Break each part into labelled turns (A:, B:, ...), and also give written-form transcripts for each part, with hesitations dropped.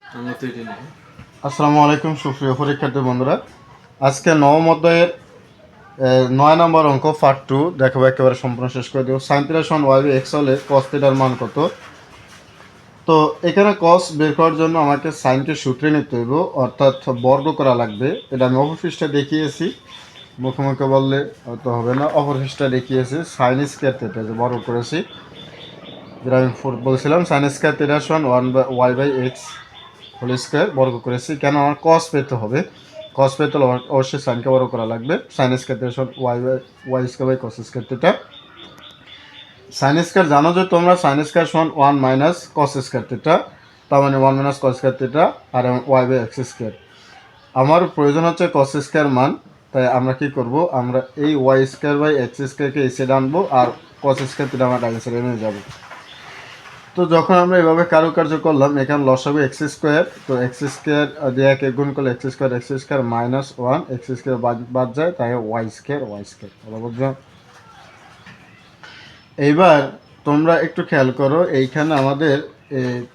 A: আসসালামু আলাইকুম সুপ্রিয় পরীক্ষার্থী বন্ধুরা, আজকে নবম অধ্যায়ের 9 নম্বর অঙ্ক পার্ট 2 দেখাবো, একেবারে সম্পূর্ণ শেষ করে দেবো। সাইন থিটা সমান ওয়াই বাই এক্স হলে কস থিটার মান কত? তো এখানে কস বের করার জন্য আমাকে সাইনকে সূত্রে নিতে হইব, অর্থাৎ বর্গ করা লাগবে। এটা আমি অপরপৃষ্ঠে দেখিয়েছি, মুখে বললে হয়তো হবে না। অপরপৃষ্ঠে দেখিয়েছি সাইন স্কয়ার থিটা যে বর্গ করেছি, যেটা আমি বলছিলাম সাইন স্কয়ার থিটা সমান y by x whole square বর্গ করেছি। কেন? আমার কস পেতে হবে, কস পেতে হলে অবশ্যই সাইনকে বর্গ করা লাগবে। সাইন স্কয়ার থিটা সমান y square by cos square theta. Sine square জানো যে তোমরা, সাইন স্কয়ার সমান 1 মাইনাস কস স্কয়ার থিটা, তার মানে 1 মাইনাস কস স্কয়ার থিটা আর ওয়াই বাই এক্স স্কয়ার। আমার প্রয়োজন হচ্ছে কস স্কয়ার মান, তাই আমরা কি করব, আমরা এই ওয়াই স্কয়ার বাই এক্স স্কয়ারকে এই সাইডে আনবো আর কস স্কয়ার থিটা আমরা ডান সাইডে নিয়ে যাবো। তো যখন আমরা এভাবে কারুকার্য করলাম, এখানে লসাগু এক্স স্কোয়ার, তো এক্স স্কোয়ার দিয়ে একে গুণ করলে x square minus 1 x square বাদ যায়, তাই ওয়াই স্কোয়ার বুঝলাম। এইবার তোমরা একটু খেয়াল করো, এইখানে আমাদের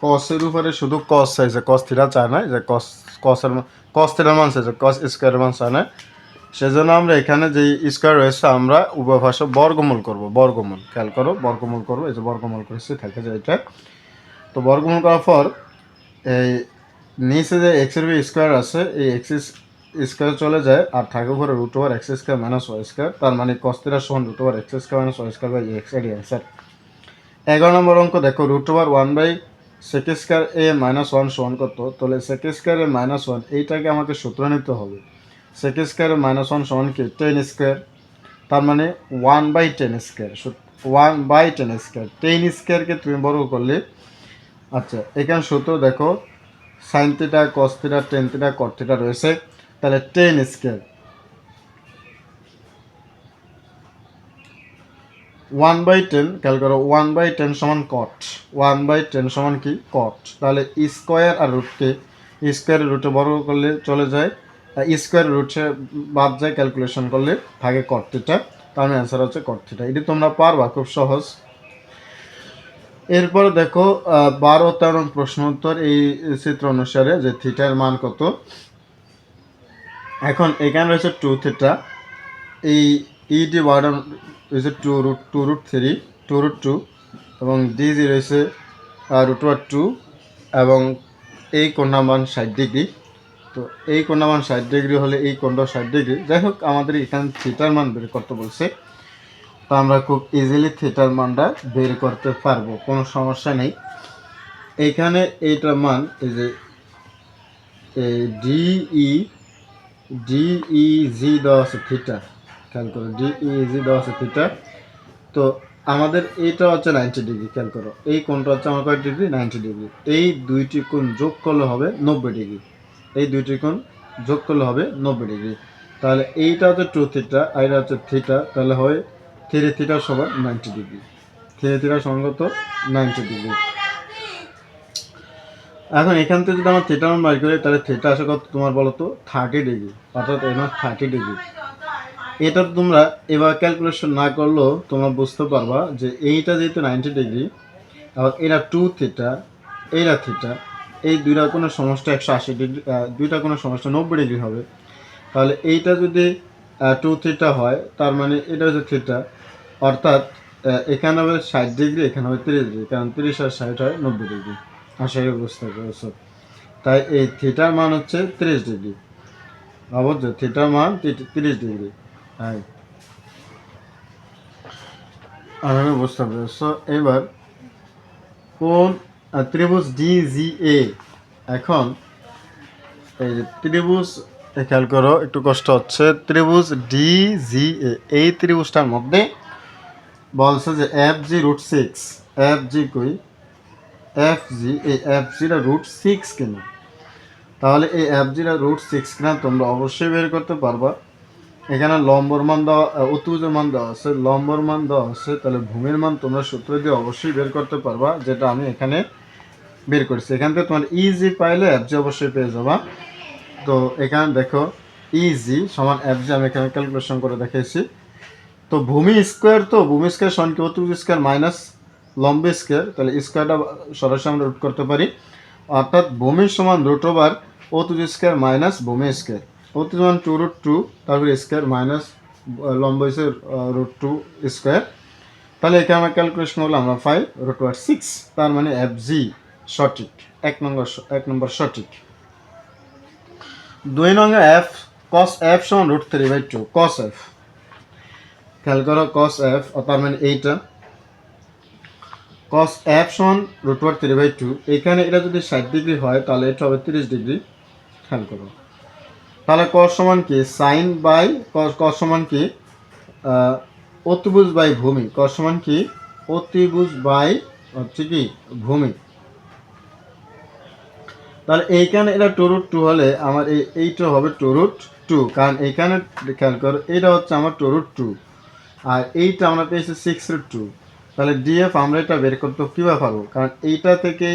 A: কসের উপরে শুধু কস চাইছে, কস থিটা চায় না, যে কস থিটার মান চাইছে, কস স্কোয়ারের মান চায় না। সেজন্য আমরা এখানে যে স্কোয়ার রয়েছে আমরা উভয় ভাষা বর্গমূল করব, বর্গমূল খেয়াল করো, বর্গমূল করবো। এই যে বর্গমূল করেছি, থাকে যে এটা। তো বর্গমূল করার পর এই নিচে যে এক্সের স্কোয়ার আছে, এই এক্স স্কোয়ার চলে যায় আর থাকে উপরে root over x square minus y square, তার মানে কস থিটা সমান root over x square minus y square by x এর অ্যান্সার। 11 নম্বর অঙ্ক দেখো, root over 1 by sec square A minus 1 সমান কত? তাহলে সেক স্কোয়ার এ মাইনাস 1 এইটাকে আমাকে সূত্র নিতে হবে। সেক স্কোয়ার এ মাইনাস 1 সমান কি? 10 স্কোয়ার, তার মানে 1 বাই 10 স্কোয়ার, 1 বাই 10 স্কোয়ার। 10 স্কোয়ারকে তুমি বর্গ করলে, আচ্ছা এখানে সূত্র দেখো, sine theta cos theta tan theta কট থিটা রয়েছে, তাহলে 10 স্কোয়ার 1 বাই 10, খেয়াল করো 1 বাই 10 সমান কট, 1 বাই 10 সমান কি? কট। তাহলে স্কোয়ার আর রুটকে স্কোয়ারের রুটে বর্গ করলে চলে যায়, স্কোয়ার রুটে বাদ যায়, ক্যালকুলেশন করলে থাকে কট থিটা, তার অ্যান্সার হচ্ছে কট থিটা। এটি তোমরা পারবা, খুব সহজ। এরপর দেখো 12 ও 13 প্রশ্ন উত্তর এই চিত্র অনুসারে, যে থিটার মান কত। এখন এখানে রয়েছে 2 থিটা, এই ইডি বার্ডন রয়েছে 2√3 এবং ডিজি রয়েছে √2 এবং এই কোণার মান 60 ডিগ্রি। তো এই কোণার মান 60 ডিগ্রি হলে এই কোণটাও 60 ডিগ্রি। যাই হোক, আমাদের এখানে থিটার মান বের করতে বলছে, তো আমরা খুব ইজিলি থিটার মানটা বের করতে পারবো, কোনো সমস্যা নেই। এইখানে এইটার মান এই যে ডিইজি দেওয়া আছে থিটা, খেয়াল করো ডিইজি দেওয়া আছে থিটা। তো আমাদের এইটা হচ্ছে 90 ডিগ্রি, খেয়াল করো এই কোণটা হচ্ছে আমার কয় ডিগ্রি? 90 ডিগ্রি। এই দুইটি কোণ যোগ করলে হবে 90 ডিগ্রি, এই দুইটি কোণ যোগ করলে হবে 90 ডিগ্রি। তাহলে এইটা হচ্ছে 2 থিটা আর এটা হচ্ছে থিটা, তাহলে হয় 3 থিটা সমান 90 ডিগ্রি। 3 থিটা সমান কত? 90 ডিগ্রি। এখন এখান থেকে যদি আমার থিটা মান বাই করি, তাহলে থিটা আসে কত তোমার বলো তো? 30 ডিগ্রি, অর্থাৎ এখানে 30 ডিগ্রি। এটা তোমরা এবার ক্যালকুলেশন না করলেও তোমরা বুঝতে পারবা যে এইটা যেহেতু 90 ডিগ্রি, আবার এরা 2 থিটা, এইটা থিটা, এই দুইটা কোনো সমস্যা 180 ডিগ্রি, দুইটা কোনো সমস্যা 90 ডিগ্রি হবে। তাহলে এইটা যদি 2 থিটা হয়, তার মানে এটা হচ্ছে থিটা, অর্থাৎ এখানে হবে 60 ডিগ্রি, এখানে হবে 30 ডিগ্রি, কারণ 30 আর 60 হয় 90 ডিগ্রি। আশা করি বুঝতে পেরেছো। তাই এই থিটার মান হচ্ছে 30 ডিগ্রি, অবশ্য থিটার মান 30 ডিগ্রি। হ্যাঁ, আমি বুঝতে পেরেছো। এবার কোন ত্রিভুজ ডিজিএ, এখন এই যে ত্রিভুজ, খেয়াল করো একটু কষ্ট হচ্ছে, ত্রিভুজ ডিজিএ, এই ত্রিভুজটার মধ্যে বলছে যে FG√6, FG কই? FG, এই FG-টা √6 কিনা? তাহলে এই FG-টা √6 কিনা তোমরা অবশ্যই বের করতে পারবা। এখানে লম্বর মান দেওয়া, অতিভুজের মান দেওয়া আছে, লম্বর মান দেওয়া আছে, তাহলে ভূমির মান তোমরা সূত্র দিয়ে অবশ্যই বের করতে পারবা, যেটা আমি এখানে বের করছি। এখান থেকে তোমার ইজি পাইলে FG অবশ্যই পেয়ে যাবা। তো এখানে দেখো ইজি সমান FG আমি এখানে ক্যালকুলেশন করে দেখাইছি। তো ভূমি স্কোয়ার, তো ভূমি স্কোয়ার সমান কি? অতিভুজ স্কোয়ার মাইনাস লম্ব স্কোয়ার, তাহলে স্কোয়ারটা সরাসরি আমরা রুট করতে পারি। অর্থাৎ ভূমি সমান রুট ওভার অতিভুজ স্কোয়ার মাইনাস ভূমি স্কোয়ার। অতিভুজ সমান 2√2, তারপরে স্কোয়ার মাইনাস লম্ব হচ্ছে √2 স্কোয়ার। তাহলে এখানে আমরা ক্যালকুলেশন করলে আমরা পাই √6, তার মানে FG সঠিক, এক নম্বর সঠিক। 2 নং F cos F সমান √3/2 cos F, খেয়াল করো cos F তার মানে এইটা cos F সমান √3/2, এখানে এটা যদি 60 ডিগ্রি হয় তাহলে এটা হবে 30 ডিগ্রি, খেয়াল করো। তাহলে cos সমান কি sin বাই cos সমান কি অতিভুজ বাই ভূমি, cos সমান কি অতিভুজ বাই হচ্ছে কি ভূমি। তাহলে এইখানে এটা 2√2 হলে আমার এইটা হবে 2√2, কারণ এইখানে খেয়াল করো এটা হচ্ছে আমার 2√2 আর এইটা আমরা পেয়েছি 6√2। তাহলে ডিএফ আমরা এটা বের করতে কীভাবে পারবো, কারণ এইটা থেকে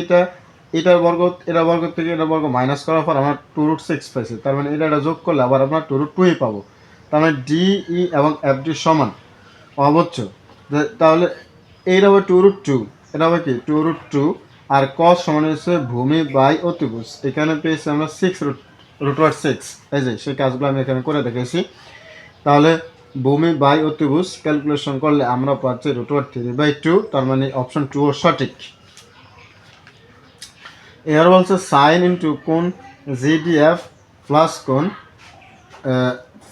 A: এটার বর্গ থেকে এটা বর্গ মাইনাস করার পর আমরা 2√6 পাইছি, তার মানে এটা যোগ করলে আবার আমরা 2√2ই পাবো। তার মানে ডিই এবং এফডি সমান অবশ্য। তাহলে এইটা হবে 2√2, এটা হবে কি 2√2 আর cos সমান হচ্ছে ভূমি বাই অতিভুজ, এখানে পেয়েছি আমরা 6√6। এই যে সেই কাজগুলো আমি এখানে করে দেখেছি। তাহলে ভূমি বাই অতিভুজ ক্যালকুলেশন করলে আমরা পাচ্ছি √3/2, তার মানে অপশন 2 সঠিক। এর বলছে সাইন ইন্টু কোণ জিডিএফ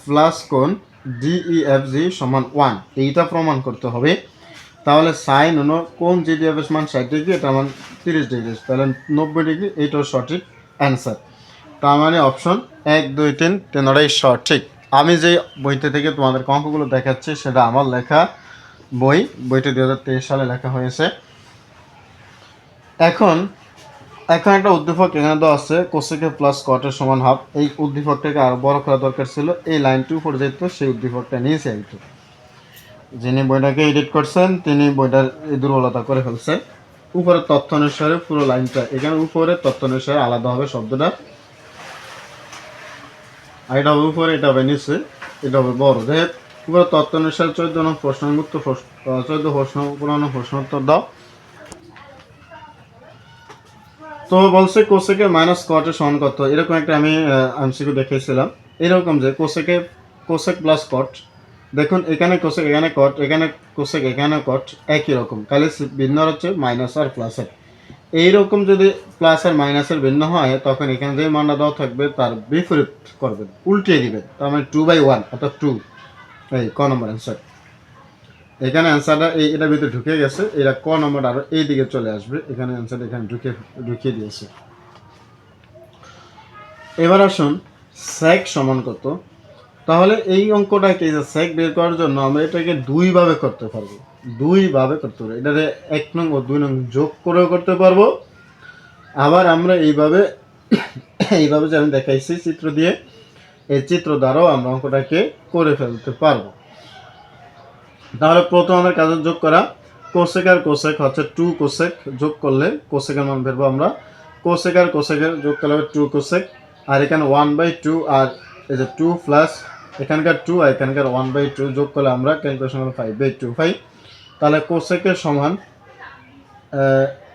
A: প্লাস কোণ ডিইএফজি সমান 1, এইটা প্রমাণ করতে হবে। তাহলে সাইন হলো কোণ জিডিএফ এর মান 60 ডিগ্রি, এটা মান 30 ডিগ্রি, তাহলে 90 ডিগ্রি, এইটাও সঠিক অ্যান্সার। তার মানে অপশন 1, 2, 3 তিনটাই সঠিক। আমি যে বইতে থেকে তোমাদের অঙ্কগুলো দেখাচ্ছি সেটা আমার লেখা বইটি 2023 সালে লেখা হয়েছে। এখন একটা উদ্দীপক এখানে দেওয়া আছে কোসেকে প্লাস কটের সমান হাফ। এই উদ্দীপকটাকে আরো বড় করা দরকার ছিল, এই লাইনটি উপরে যেত সেই উদ্দীপকটা নিয়েছে এইটু। যিনি বইটাকে এডিট করছেন তিনি বইটার দুর্বলতা করে ফেলছেন। উপরের তথ্য অনুসারে পুরো লাইনটা, এখানে উপরের তথ্য অনুসারে আলাদা হবে শব্দটা, আর এটা হবে উপরে, এটা হবে নিচে, এটা হবে বড়। যাই হোক, উপরের তথ্য অনুসারে 14 নং প্রশ্ন উত্তর 14 প্রশ্ন 15 প্রশ্ন উত্তর দাও। তো বলছে কোসেকে মাইনাস কটের সমান কত, এরকম একটা আমি এমসিকিউ দেখিয়েছিলাম এরকম যে কোসেক প্লাস কট। দেখুন এখানে কোসেক এখানে কট, এখানে কোসেক এখানে কট একই রকম, তাহলে ভিন্ন হচ্ছে মাইনাস আর প্লাসের। এইরকম যদি প্লাস আর মাইনাসের ভিন্ন হয় তখন এখানে যে মানটা দেওয়া থাকবে তার বিপরীত করবেন, উল্টিয়ে দিবেন, তার মানে 2/1 অর্থাৎ 2। এই ক নম্বর অ্যান্সার। এখানে অ্যান্সারটা এটার ভিতরে ঢুকে গেছে, এটা ক নম্বরটা আরো এই দিকে চলে আসবে, এখানে অ্যান্সার এখানে ঢুকিয়ে দিয়েছে। এবার আসুন সেক সমান কত। তাহলে এই অঙ্কটাকে সেক বের করার জন্য আমরা এটাকে দুইভাবে করতে পারবো, এটাকে 1 নং ও 2 নং যোগ করেও করতে পারবো, আবার আমরা এইভাবে যে আমি দেখাইছি চিত্র দিয়ে, এই চিত্র দ্বারাও আমরা অঙ্কটাকে করে ফেলতে পারবো। তাহলে প্রথম আমাদের কাজে যোগ করা, কোসেক আর কোসেক হচ্ছে 2 কোসেক, যোগ করলে কোসেকের মান বেরবো আমরা, কোসেক আর কোসেকের যোগ করলে হবে 2 কোসেক, আর এখানে 1/2 আর এই যে 2 প্লাস এখানকার 2 আর এখানকার 1/2 যোগ করলে আমরা ক্যালকুলেশন করলে 5/2 পাই। তাহলে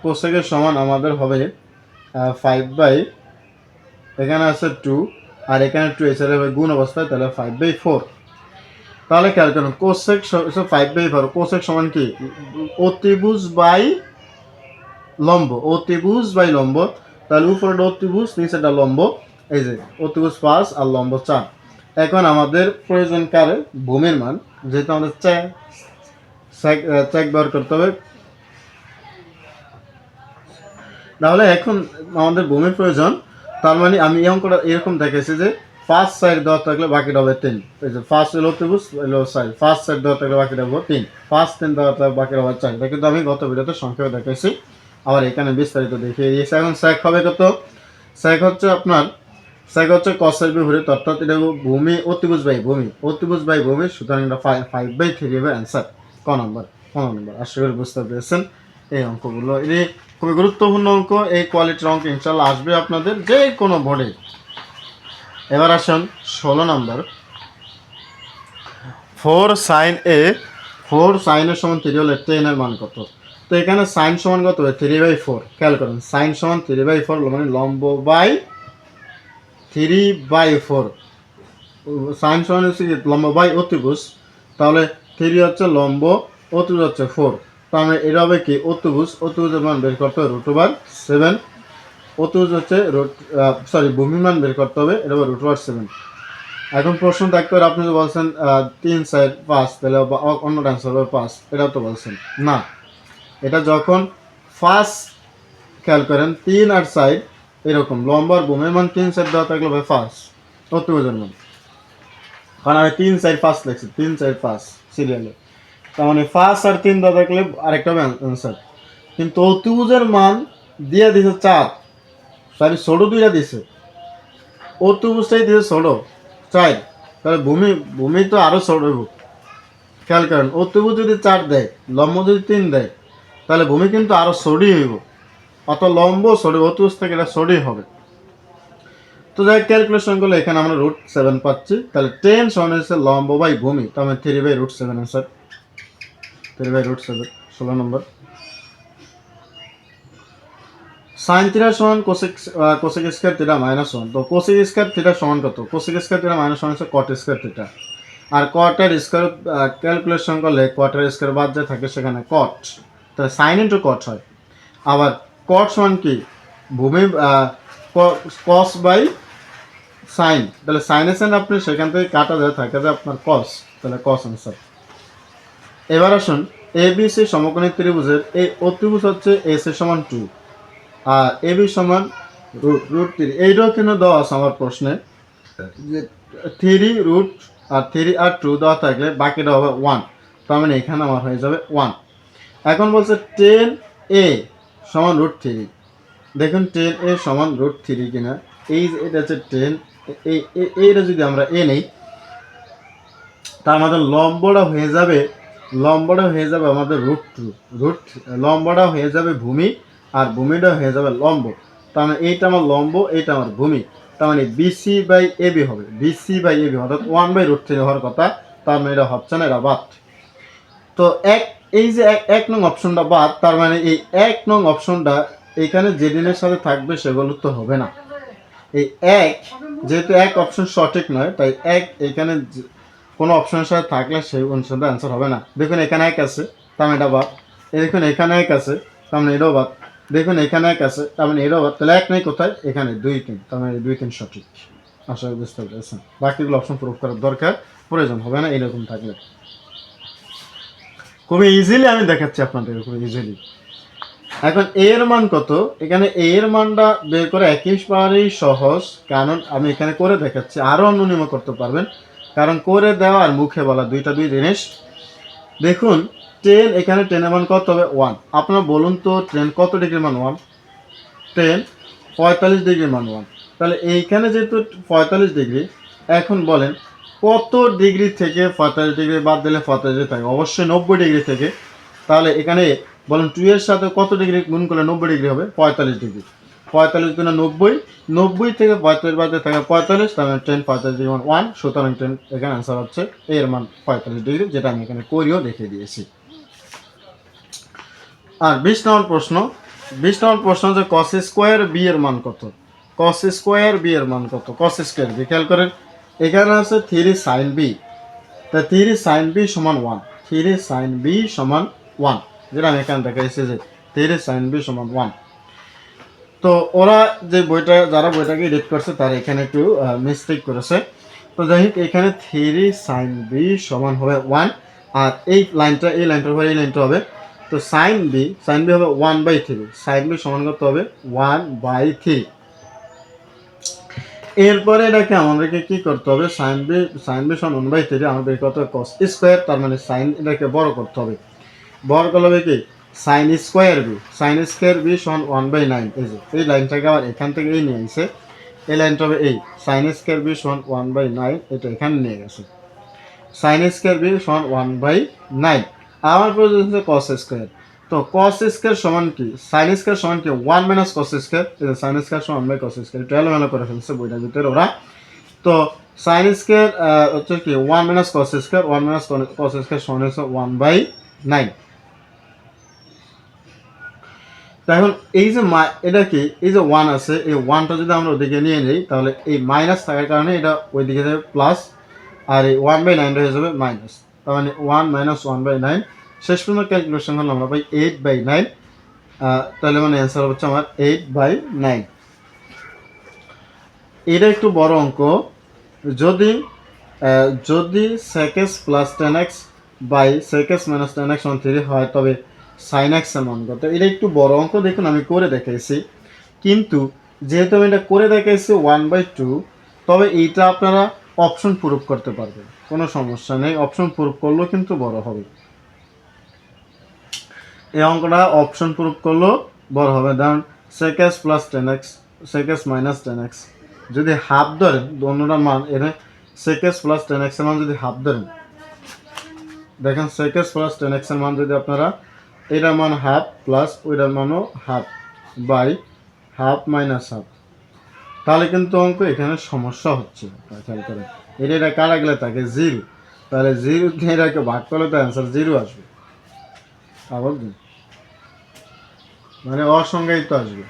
A: কোসেকের সমান আমাদের হবে 5 এখানে আছে 2 আর এখানে 2 এছাড়া হবে গুণ অবস্থায়, তাহলে 5/4। তাহলে খেয়াল করুন কোসেক 5/4, কোসেক সমান কি অতিভুজ বাই লম্ব, তাহলে উপরেটা অতিভুজ নিচেটা লম্ব, এই যে অতিভুজ 5 আর লম্ব 4। এখন আমাদের প্রয়োজন কারে ভূমির মান, যেহেতু আমাদের চেক বার করতে হবে, তাহলে এখন আমাদের ভূমির প্রয়োজন। তার মানে আমি এই অঙ্কটা এরকম দেখেছি যে 5 সাইড দেওয়া থাকলে বাকিটা হবে 3, এই যে 5 হলো অতিভুজ, হলো সাইড 5 সাইড দেওয়া থাকলে বাকিটা হবে 3, 5 3 দেওয়া থাকলে বাকিটা হবে 4। এটা কিন্তু আমি গত ভিডিওতে সংক্ষেপে দেখেছি, আবার এখানে বিস্তারিত দেখিয়ে দিয়েছি। এখন সেক হবে কত, সেক হচ্ছে কসের বিপরীত, অর্থাৎ এটা ভূমি অতিভুজ বাই ভূমি, সুতরাং এটা 5/3 হবে অ্যান্সার। ক নম্বর। আশা করি বুঝতে পেরেছেন। এই অঙ্কগুলো এটি খুবই গুরুত্বপূর্ণ অঙ্ক, এই কোয়ালিটির অঙ্ক ইনশাল্লাহ আসবে আপনাদের যে কোনো বোর্ডে। এবার আসুন 16 নম্বর, 4 sin A সমান 3 হলে 10 এর মান কত। তো এখানে সাইন সমান কত হবে 3/4, খেয়াল করেন সাইন সমান 3/4 মানে লম্ব বাই 3/4, সাইন সমান হচ্ছে কি লম্ব বাই অতিভুজ, তাহলে 3 হচ্ছে লম্ব, অতিভুজ হচ্ছে 4, তার মানে এটা হবে কি অতিভুজ, অতিভুজের মান বের করতে হবে √7, অতিভুজ হচ্ছে ভূমি মান বের করতে হবে, এটা হবে √7। এখন প্রশ্ন থাকতে পারে আপনি তো বলছেন 3 4 5, তাহলে অন্য অ্যান্সার হবে 5, এটাও তো বলছেন না। এটা যখন ফার্স্ট খেয়াল করেন 3 আর 4 এরকম লম্বার ভূমির মান 3 4 দেওয়া থাকলে ভাই ফার্স্ট অতিভুজের মান, কারণ আমি 3 4 5 লিখছি, 3 4 5 সিরিয়ালে, তার মানে 5 আর 3 দেওয়া থাকলে আরেকটা হবে অ্যান্সার। কিন্তু অতিভুজের মান দিয়ে দিছে 4, সরি ছোট দুইটা দিছে, অতিভুজটাই দিছে ছোট 4, তাহলে ভূমি তো আরো ছোট হইব। খেয়াল করেন অতিভুজ যদি 4 দেয়, লম্ব যদি 3 দেয়, তাহলে ভূমি কিন্তু আরো ছোটই হইব, অত লম্ব ছোট, অতিভুজ থেকে এটা ছোটই হবে। তো যাই ক্যালকুলেশন করলে এখানে আমরা √7 পাচ্ছি, তাহলে 10 সমান হচ্ছে লম্ব বাই ভূমি, তার মানে 3/√7 অ্যান্সার, 3/√7 16 নম্বর। সাইন থিটা সমান কোসেক স্কয়ার থিটা -1, তো কোসেক স্কয়ার থিটা সমান কত, কোসেক স্কয়ার থিটা -1 হচ্ছে কট স্কয়ার থিটা, আর কটের স্কয়ার ক্যালকুলেশন করলে কটের স্কয়ার বাদ যা থাকে সেখানে কট, তাহলে সাইন ইন্টু কট হয়। আবার কট সমান কি ভূমি কস বাই সাইন, তাহলে সাইনে সাইন আপনি সেখান থেকে কাটা যায়, থাকে যায় আপনার কস, তাহলে কস অ্যান্সার। এবার আসুন এবিসি সমকোণী ত্রিভুজের এই অতিভুজ হচ্ছে এস এর সমান 2 আর এবি সমান √3, এইটাও কিন্তু দেওয়া আছে আমার প্রশ্নে যে 3 আর 3 আর 2 দেওয়া থাকলে বাকিটা হবে 1, তার মানে এখানে আমার হয়ে যাবে 1। এখন বলছে 10a সমান √3, দেখুন 10a সমান √3 কিনা, এই এটা হচ্ছে 10, এইটা যদি আমরা এ নেই, তার আমাদের লম্বটা হয়ে যাবে আমাদের লম্বটা হয়ে যাবে ভূমি, আর ভূমিটা হয়ে যাবে লম্ব, তার মানে এইটা আমার লম্ব, এইটা আমার ভূমি, তার মানে BC/AB হবে, BC/AB অর্থাৎ 1/√3 হওয়ার কথা, তার মানে এটা হচ্ছে না, এটা বাদ। তো এই যে 1 নং অপশনটা বাদ, তার মানে এই 1 নং অপশনটা এখানে যে দিনের সাথে থাকবে সেগুলো তো হবে না। এই 1 যেহেতু 1 অপশন সঠিক নয়, তাই 1 এখানে কোনো অপশনের সাথে থাকলে সেই অপশনটা অ্যান্সার হবে না। দেখুন এখানে 1 আছে, তার মানে এটা বাদ, দেখুন এখানে 1 আছে, তার মানে এটাও বাদ, দেখুন এখানে 1 আছে, তার মানে এটাও বাদ, তাহলে 1 নেই কোথায়, এখানে 2 3, তার মানে 2 3 সঠিক। আশা করি বুঝতে পেরেছেন, বাকিগুলো অপশন প্রুফ করার দরকার প্রয়োজন হবে না এরকম থাকলে। খুবই ইজিলি আমি দেখাচ্ছি আপনাদের, খুবই ইজিলি। এখন এ এর মান কত, এখানে এ এর মানটা বের করে একেবারেই সহজ, কারণ আমি এখানে করে দেখাচ্ছি, আরও ন্যূনতম করতে পারবেন, কারণ করে দেওয়া আর মুখে বলা দুই জিনিস। দেখুন 10, এখানে 10 এর মান কত হবে 1, আপনারা বলুন তো 10 কত ডিগ্রির মান 1, 10 45 ডিগ্রির মান 1, তাহলে এইখানে যেহেতু 45 ডিগ্রি, এখন বলেন কত ডিগ্রি থেকে 45 ডিগ্রি বাদ দিলে 45 ডিগ্রি থাকে, অবশ্যই 90 ডিগ্রি থেকে, তাহলে এখানে বলেন 2 এর সাথে কত ডিগ্রি গুণ করলে 90 ডিগ্রি হবে, 45 ডিগ্রি, 45 গুণে 90, 90 থেকে 45 বাদে থাকে 45, তার মানে 10 45 ডিগ্রি মান 1, সুতরাং 10 এখানে অ্যান্সার হচ্ছে এর মান 45 ডিগ্রি, যেটা আমি এখানে করিও দেখিয়ে দিয়েছি। আর 20 নম্বর প্রশ্ন যে cos স্কয়ার b এর মান কত, cos স্কয়ার b এর মান কত, cos স্কয়ার b খেয়াল করেন এখানে আছে 3 sin b, তা 3 sin b সমান 1, 3 sin b সমান 1, যেটা আমি এখানে দেখাইছি যে 3 sin b সমান 1। তো ওরা যে যারা বইটাকে এডিট করছে তারা এখানে একটু মিস্টেক করেছে, তো যাই হোক এখানে 3 sin b সমান হবে 1, আর এই লাইনটার পরে এই লাইনটা হবে, তো sin b হবে 1/3, sin b সমান কত হবে 1/3। এরপরে এটাকে আমাদেরকে কি করতে হবে, sin b সমান 1/3, আমাদের কত cos স্কয়ার, তার মানে sin এটাকে বড় করতে হবে, বড় করলে হবে কি sin স্কয়ার b সমান 1/9, এই যে এই লাইনটাকে আবার এখান থেকে এই নিয়ে আসছে, এই লাইনটা হবে এই sin স্কয়ার b সমান 1/9, এটা এখানে নিয়ে গেছে, sin স্কয়ার b সমান 1/9, আমার প্রয়োজন হচ্ছে cos স্কয়ার, তো cos স্কয়ার সমান কি, sin স্কয়ার সমান কি 1 - cos স্কয়ার, এই যে sin স্কয়ার সমান 1/cos স্কয়ার, এটা এলোমেলো করে ফেলছে বইটার ভিতরে ওরা, তো sin স্কয়ার হচ্ছে কি 1 - cos স্কয়ার, 1 - cos স্কয়ার সমান হচ্ছে 1/9। তা এখন এই যে এটা কি, এই যে 1 আছে, এই 1টা যদি আমরা ওদিকে নিয়ে নিই তাহলে এই মাইনাস থাকার কারণে এটা ওইদিকে যাবে প্লাস, আর এই 1/9 হয়ে যাবে মাইনাস। তার মানে 1 - 1/9, শেষ পর্যন্ত ক্যালকুলেশন করলে আমরা পাই 8/9। তাহলে মানে অ্যান্সার হচ্ছে আমার 8/9। এটা একটু বড় অঙ্ক। যদি যদি sec x plus 10x by sec x minus 10x সমান 3 হয় তবে sin x এর মান কত? এটা একটু বড় অঙ্ক, দেখুন আমি করে দেখাইছি, কিন্তু যেহেতু আমি এটা করে দেখাইছি 1/2, তবে এইটা আপনারা অপশন প্রুফ করতে পারবেন, কোনো সমস্যা নেই, অপশন প্রুফ করলেও কিন্তু বড় হবে। এই অঙ্কটা অপশন প্রুফ করলেও বড় হবে। ধরুন sec x plus 10x, sec x minus 10x যদি হাফ ধরেন, অন্যটার মান এনে sec x প্লাস 10x এর মান যদি হাফ ধরেন, দেখেন sec x প্লাস 10x এর মান যদি আপনারা, এটার মান হাফ প্লাস ওইটার মানও half by half minus half, তাহলে কিন্তু অঙ্ক এখানে সমস্যা হচ্ছে। খেয়াল করেন, এটা কারা গেলে থাকে 0, তাহলে 0 দিয়ে এটাকে ভাগ করলে তো অ্যান্সার 0 আসবে। আবার দিন, মানে অসংজ্ঞায়িত আসবে।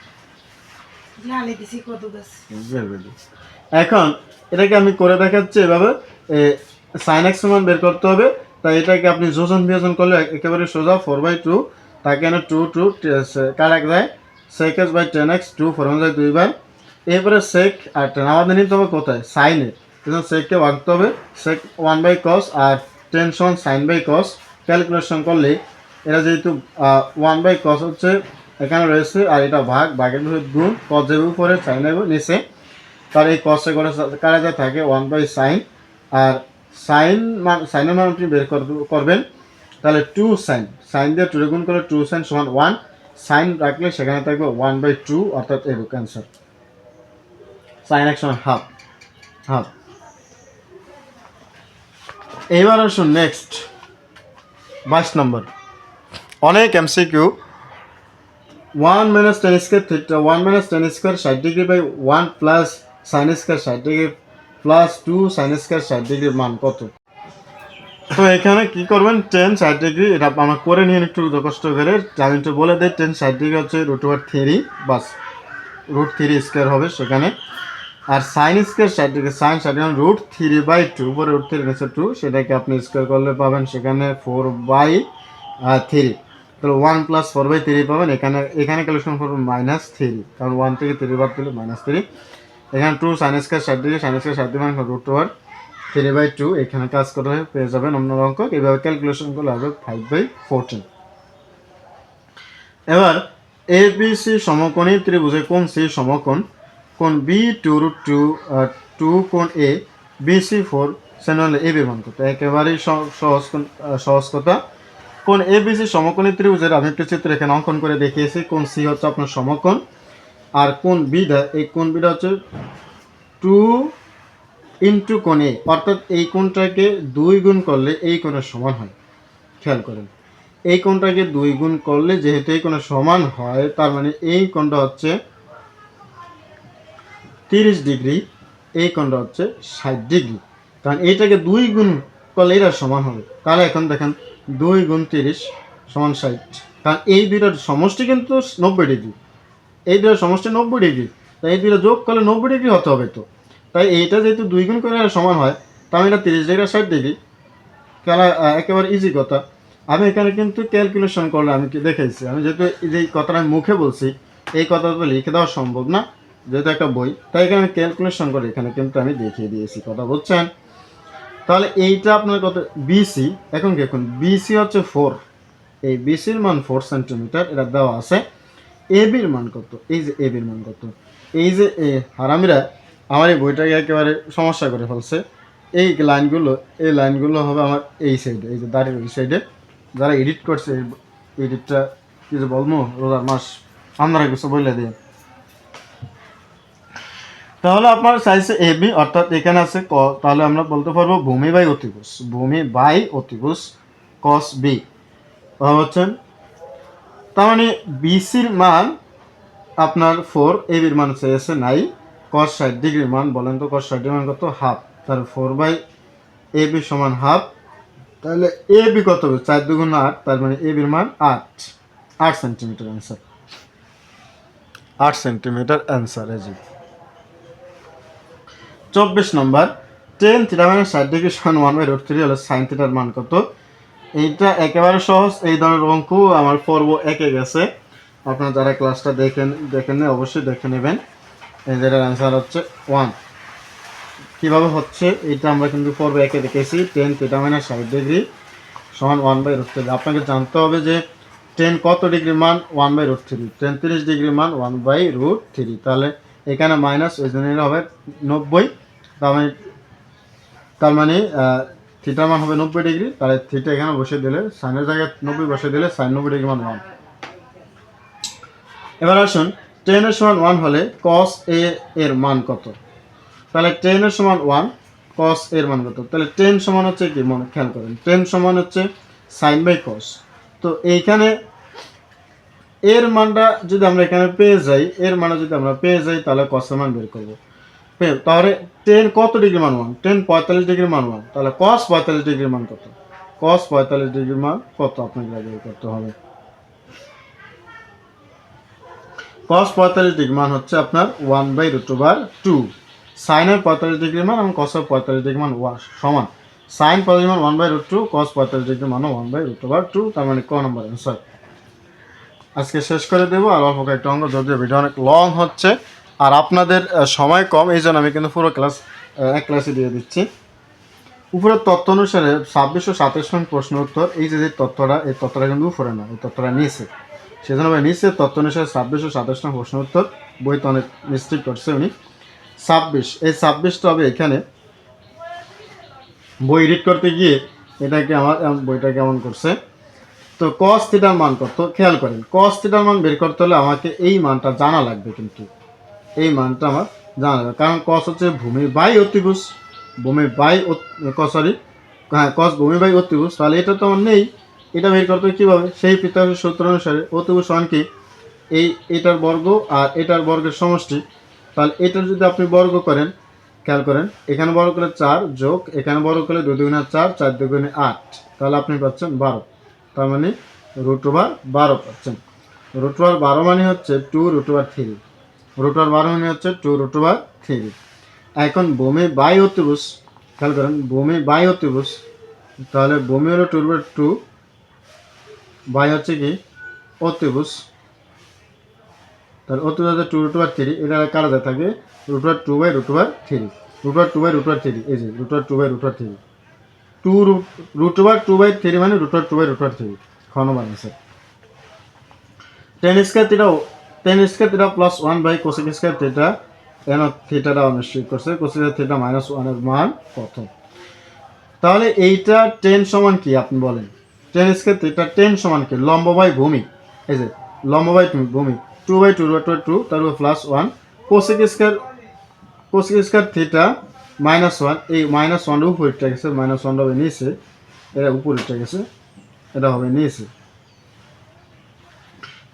A: এখন এটাকে আমি করে দেখাচ্ছি এভাবে, sin x সমান বের করতে হবে। তাই এটাকে আপনি যোজন বিয়োজন করলে একেবারে সোজা 4/2, তাকে এনে 2 কারেক্ট যায় sec x বাই 10x, 2 4 যায় 2 বার, এরপরে sec আর 10 আমাদের নিতে হবে কোথায়, সাইনে, সেজন্য secকে ভাগতে হবে, sec 1/cos আর 10 সমান sin/cos। ক্যালকুলেশন করলে এটা যেহেতু 1/cos হচ্ছে এখানে রয়েছে, আর এটা ভাগের ভিতরে গুণ, cos যাবে উপরে, sin যাবে নিচে, তার এই cos এ করে কারা যা থাকে 1/sin, আর সাইনের মান আপনি বের করবেন, তাহলে 2 sin দিয়ে 2 গুণ করে 2 sin সমান 1, sin রাখলে সেখানে থাকবে 1/2, অর্থাৎ এরূপ অ্যান্সার। sin x সমান হাফ হাফ। এইবার আসুন নেক্সট 22 নম্বর, অনেক MCQ. 1 - tan square theta, 1 - tan square 60 degree by 1 plus sin square 60 ডিগ্রি প্লাস 2 sin স্কয়ার 60 ডিগ্রির মান কত? তো এখানে কি করবেন, tan 60 ডিগ্রি, এটা আমরা করে নিয়ে একটু কষ্ট করে, আমি একটু বলে দিই, tan 60 ডিগ্রি হচ্ছে √3, বাস √3 স্কয়ার হবে সেখানে, আর sin square 60 degree, sin 60 degree √3/2, উপরে √3 নিচে 2, সেটাকে আপনি স্কয়ার করলে পাবেন সেখানে 4/3, তাহলে 1 + 4/3 পাবেন। এখানে ক্যালকুলেশন করবেন -3, কারণ 1 থেকে 3 বাদ দিলে -3, এখানে 2 sin square 60 degree, sin square 60 degree মানে √3/2, এখানে কাজ করে পেয়ে যাবেন অন্য অঙ্ক। এইভাবে ক্যালকুলেশন করলে হবে 5/14। এবার ABC সমকোণী ত্রিভুজে কোণ C সমকোণ, কোণ B 2√2 কোণ A, BC 4 সেন্ট্রাল AB মান কত? একেবারেই সহজ কথা। কোণ ABC সমকোণী ত্রিভুজের আমি একটি চিত্র এখানে অঙ্কন করে দেখিয়েছি। কোণ C হচ্ছে আপনার সমকোণ, আর কোণ বিটা, এই কোণ বিটা হচ্ছে 2 ইন্টু কোণ A, অর্থাৎ এই কোণটাকে 2 গুণ করলে এই কোণের সমান হয়। খেয়াল করেন, এই কোণটাকে 2 গুণ করলে যেহেতু এই কোণের সমান হয়, তার মানে এই কোণটা হচ্ছে 30 ডিগ্রি, এই কোণটা হচ্ছে 60 ডিগ্রি, কারণ এইটাকে 2 গুণ করলে এটার সমান হবে। তাহলে এখন দেখেন 2 গুণ 30 সমান 60, কারণ এই দুইটার সমষ্টি কিন্তু 90 ডিগ্রি, এই দুইটার সমষ্টি 90 ডিগ্রি, তাই এই দুইটা যোগ করলে 90 ডিগ্রি হতে হবে। তো তাই এইটা যেহেতু 2 গুণ করে সমান হয়, তাহলে এটা 30 ডিগ্রি 60 ডিগ্রি, খেলা একেবারে ইজি কথা। আমি এখানে কিন্তু ক্যালকুলেশন করলে আমি কি দেখাইছি, আমি যেহেতু যে কথাটা আমি মুখে বলছি, এই কথাটা তো লিখে দেওয়া সম্ভব না, যেহেতু একটা বই, তাই এখানে ক্যালকুলেশন করে এখানে কিন্তু আমি দেখিয়ে দিয়েছি, কথা বুঝছেন? তাহলে এইটা আপনার কত, বিসি, এখন দেখুন বিসি হচ্ছে 4, এই বিসির মান 4 সেন্টিমিটার, এটা দেওয়া আছে। এবির মান কত, এই যে এবির মান কত, এই যে হারামিরা আমার এই বইটাকে একেবারে সমস্যা করে ফেলছে। এই লাইনগুলো হবে আমার এই সাইডে, এই যে দাঁড়িয়ে ওই সাইডে, যারা এডিট করছে এডিটটা কি যে বলবো, রোজার মাস আমরা কিছু বলে দিয়ে, তাহলে আপনার চাইছে এবি, অর্থাৎ এখানে আছে তাহলে আমরা বলতে পারবো ভূমি বাই অতিভুজ cos b হচ্ছেন, তার মানে বিসির মান আপনার 4, এবির মান চেয়েছে 9, cos 60 ডিগ্রির মান বলেন তো, cos 60 ডিগ্রির মান কত, হাফ, তার 4/AB সমান হাফ, তাহলে এবি কত হবে, 4 × 2 = 8, তার মানে এবির মান 8 সেন্টিমিটার অ্যান্সার। 8 centimetre answer. এই যে 24 নম্বর, টেন থিটা মাইনাস 60 ডিগ্রি সমান 1/√3 হলে সাইন থিটার মান কত? এইটা একেবারে সহজ, এই ধরনের অঙ্ক আমার পর্ব একে গেছে, আপনারা যারা ক্লাসটা দেখেন অবশ্যই দেখে নেবেন। এই যেটার অ্যান্সার হচ্ছে 1। কীভাবে হচ্ছে এটা আমরা কিন্তু পর্ব একে দেখেছি, টেন থিটা মাইনাস 60 ডিগ্রি সমান 1/√3। আপনাকে জানতে হবে যে টেন কত ডিগ্রি মান 1/√3, টেন 30 ডিগ্রি মান 1/√3, তাহলে এখানে মাইনাস ওই জন্য হবে 90, তার মানে থিটার মান হবে 90 ডিগ্রি, তাহলে থিটা এখানে বসে দিলে সাইনের জায়গায় 90 বসে দিলে সাইন 90 ডিগ্রি মান 1। এবার আসুন টেন এর সমান 1 হলে কস এ এর মান কত? তাহলে টেন এর সমান 1, কস এর মান কত? তাহলে টেন সমান হচ্ছে কি, মনে খেয়াল করেন, টেন সমান হচ্ছে সাইন বাই কস। তো এইখানে এর মানটা যদি আমরা এখানে পেয়ে যাই, তাহলে কসের মান বের করবো। তাহলে টেন কত ডিগ্রি মান 1? টেন 45 ডিগ্রি মান 1, তাহলে কস 45 ডিগ্রি মান কত? কস 45 ডিগ্রি মান কত আপনাকে বের করতে হবে। কস 45 ডিগ্রি মান হচ্ছে আপনার 1/√2। সাইনের 45 ডিগ্রি মান এবং কসের 45 ডিগ্রি মান সমান। সাইন 45 মান 1/√2, কস 45 ডিগ্রি মান 1/√2, তার মানে ক নম্বর অ্যান্সার। আজকে শেষ করে দেবো, আর অল্প কয়েকটা অঙ্ক, যদিও ভিডিও অনেক লং হচ্ছে আর আপনাদের সময় কম, এই জন্য আমি কিন্তু পুরো ক্লাস এক ক্লাসে দিয়ে দিচ্ছি। উপরের তথ্য অনুসারে 26 ও 27 নং প্রশ্ন উত্তর, এই যে তথ্যটা কিন্তু উপরে না, এই তথ্যটা নিচে, সেজন্য নিচে তথ্য অনুসারে 26 ও 27 নং প্রশ্ন উত্তর। বইতে অনেক মিস্টেক করছে উনি। 26, এই 26টা হবে এখানে, বই এডিট করতে গিয়ে এটাকে আমার বইটা কেমন করছে। তো কস থিটার মান কত? খেয়াল করেন, কস থিটার মান বের করতে হলে আমাকে এই মানটা জানা লাগবে, কিন্তু এই মানটা আমার জানা লাগবে, কারণ কস হচ্ছে ভূমি বাই অতিভুজ, কস ভূমি বাই অতিভুজ, তাহলে এটা তো আমার নেই। এটা বের করতে কীভাবে? সেই পিথাগোরাসের সূত্র অনুসারে অতিভুজ সমান কি, এটার বর্গ আর এটার বর্গের সমষ্টি। তাহলে এটার যদি আপনি বর্গ করেন, খেয়াল করেন, এখানে বর্গ করলে 4 যোগ এখানে বর্গ করলে 2 দুগুণে 4, 4 দুগুণে 8, তাহলে আপনি পাচ্ছেন 12, তার মানে √12 পাচ্ছেন। √12 মানে হচ্ছে 2√3, √12 মানে হচ্ছে 2√3। এখন ভূমি বাই অতিভুজ, খেয়াল করেন, ভূমি বাই অতিভুজ, তাহলে ভূমি হলো 2/2, বাই হচ্ছে কি অতিভুজ, তাহলে অতিভুজ হচ্ছে 2√3, এটা কারা যায় থাকে √2/√3, √2/√3, এই যে √2/√3, 2√2/3 মানে √2/√3, খনমান আছে। Tan square theta plus 1/cosec² theta, এন থিটাটা অনিশ্চিত করছে, cosec থিটা -1 এর মান কত? তাহলে এইটা টেন সমান কি আপনি বলেন? টেন স্কয়ার থিটা টেন সমান কি? লম্ব বাই ভূমি, এই যে লম্ব বাই ভূমি, 2/2 তার উপর +1, cosec স্কয়ার থিটা -1, এই -1 উপরে গেছে, -1 হবে নিচে, এটা উপরে গেছে, এটা হবে নিচে।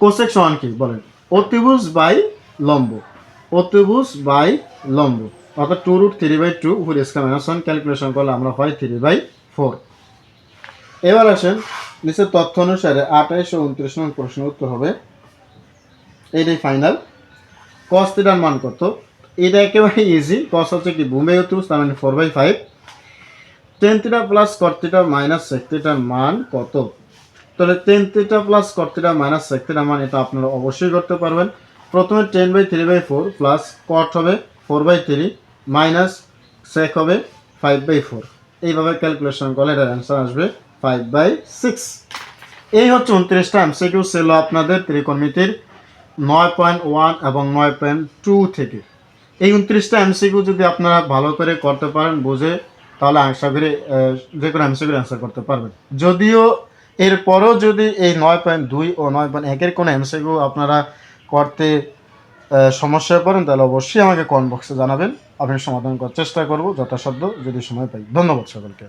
A: কোসেক সমান কি বলেন? অতিভুজ বাই লম্ব, অতিভুজ বাই লম্ব, অর্থাৎ 2√3/2 উপরে স্কয়ার -1, ক্যালকুলেশন করলে আমরা হয় 3/4। এবার আসেন নিচের তথ্য অনুসারে 28 ও 29 নং প্রশ্ন উত্তর হবে, এইটাই ফাইনাল। কস থিটার মান কত? এটা একেবারে ইজি, কস হচ্ছে কি ভূমি অতিভুজ, তার মানে 4/5। Tan theta plus cot theta minus sec থিটার মান কত? তাহলে tan theta plus cot theta minus sec থিটার মান, এটা আপনারা অবশ্যই করতে পারবেন। প্রথমে 10/3/4 প্লাস কট হবে 4/3 মাইনাস সেক হবে 5/4, এইভাবে ক্যালকুলেশন করলে এটার অ্যান্সার আসবে 5/6। এই হচ্ছে 29টা এমসিকিউ ছিল আপনাদের ত্রিকোণমিতির 9.1 এবং 9.2 থেকে। এই 29টা এমসিকিউ যদি আপনারা ভালো করে করতে পারেন বুঝে, তাহলে আশা করি যে কোনো এমসিকিউর অ্যান্সার করতে পারবেন। যদিও এরপরও যদি এই 9.2 ও 9.1-এর কোনো এমসিকিউ আপনারা করতে সমস্যায় পড়েন, তাহলে অবশ্যই আমাকে কমেন্ট বক্সে জানাবেন, আমি সমাধান করার চেষ্টা করব যথাসাধ্য যদি সময় পাই। ধন্যবাদ সকলকে।